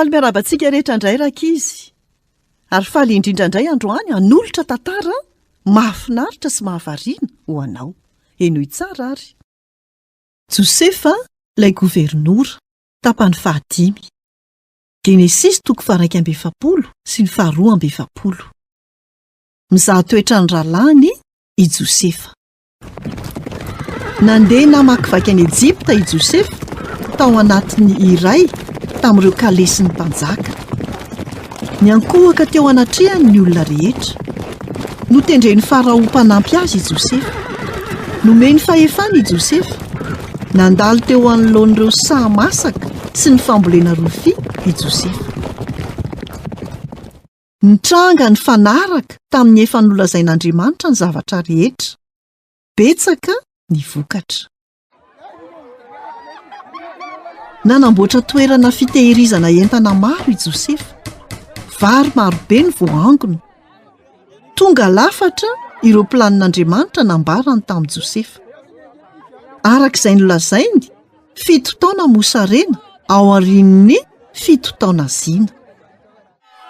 Faly miarabantsika rehetra indray rakizy. Ary faly indrindra indray androany hanolotra tantara mahafinaritra sy mahavariana ho anao. Enoy tsara ary. Josefa ilay governora tapany 5. Genesis 1:7 sy 2:7. Mizaha toetrany rahalahy i Josefa. Nandeha namakivaky any Ejipta i Josefa tao anatiny iray tamin'ireo kalesy ny mpanjaka. Niankohaka teo anatrehany ny olona rehetra. Notendren'ny farao mpanampy azy i Josefa. Nomeny fahefana i Josefa. Nandalo teo anoloan'ireo sahamasaka sy ny fambolena rofia i Josefa. Nitranga ny fanaraka tamin'ny efa nolazain'Andriamanitra ny zavatra rehetra. Betsaka ny vokatra. Nanamboatra toerana fitehirizana entana maro i Josefa. Vary marobe ny voangona. Tonga lafatra ireo planin'Andriamanitra nambarany tamin'i Josefa. Arak'izay nolazainy, 7 taona mosarena ao aorian'ny 7 taona zina.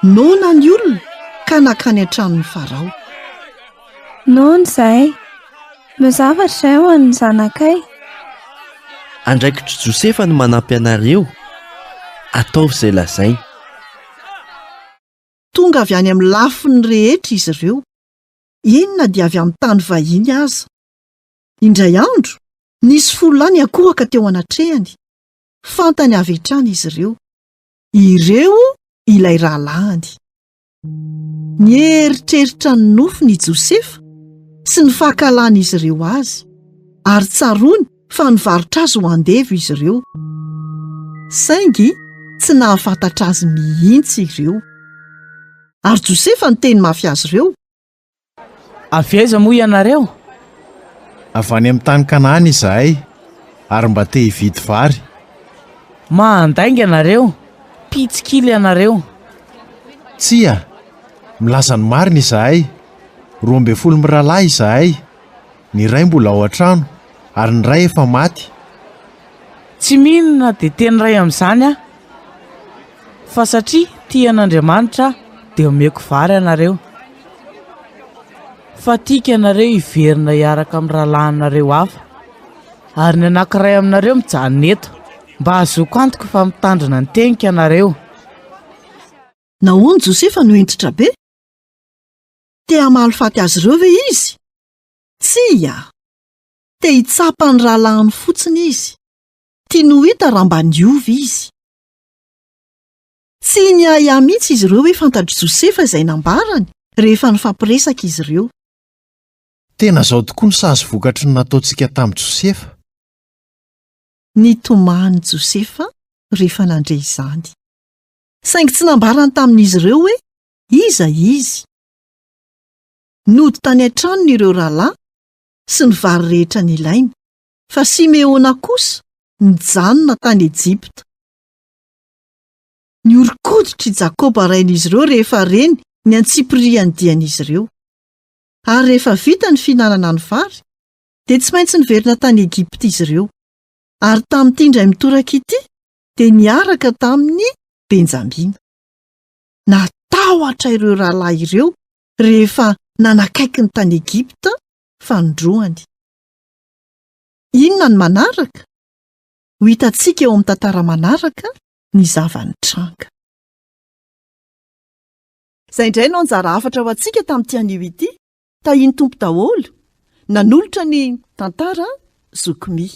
Nona ny olona ka nakany an-tranon'ny farao. Noana izay, mazavatra izay ho an'ny zanakay. Andraikitry Josefa no manampy anareo. Ataovy izay lazainy. Tonga avy any amin'ny lafiny rehetra izy ireo. Inona dia avy amin'ny tany vahiny aza. Indray andro, nisy folany akohaka teo anatrehany. Fantany avy hatrany izy ireo. Ireo ilay rahalahiny. Nieritreritra ny nofony Josefa sy ny fahakalàn'izy ireo azy. Ary tsarony fa nivarotra azy ho andevy izy ireo. Saingy tsy nahafantatra azy mihitsy ireo. Ary Josefa ny teny mafy azy ireo. Avy aiza moa ianareo? Avy any amin'ny tany Kanana izahay, ary mba te hividy vary. Mahandainga ianareo, pitsikily ianareo. Tsia, milaza ny marina izahay, 12 mirahalahy izahay, ny iray mbola ao an-trano, ary ny iray efa maty. Tsy mihinana dia teny ray amin'izany aho. Fa satria tian'Andriamanitra dia omeko vary ianareo. Fa tiaka ianareo hiverina hiaraka amin'ny rahalahinareo hafa. Ary ny anankiray aminareo mijanona eto, mba ahazoako antoka fa mitandrina ny tenika ianareo. Nahoana Josefa no entitra be? Te hamaly-faty azy ireo ve izy? Tsia! Te hitsapa ny rahalahiny fotsiny izy. Tia no hita raha mba niovy izy. Tsy niahy mihitsy izy ireo hoe fantatry Josefa izay nambarany rehefa nifampiresaka izy ireo. Tena izao tokoa ny sazy vokatry ny nataontsika tamin'i Josefa. Nitomany Josefa rehefa nandre izany. Saingy tsy nambarany tamin'izy ireo hoe iza izy. Nody tany an-tranony ireo rahalahy sy ny vary rehetra nilainy, fa Simeona kosa nijanona tany Ejipta. Niorikoditra i Jakoba rain'izy ireo rehefa reny ny antsipiriany dian'izy ireo. Ary rehefa vita ny fihinanana ny vary, dia tsy maintsy niverina tany Egipta izy ireo. Ary tamin'ity indray mitoraka ity, dia niaraka tamin'ny Benjamina. Natahotra ireo rahalahy ireo rehefa nanakaiky ny tany Egipta fandroany. Inona ny manaraka? Ho hitantsika eo amin'ny tantara manaraka ny zava-nitranga. Izay indray no anjara hafatra ho antsika tamin'ity anio ity. Tahiny tompo daholo, nanolotra ny tantara Zokomy.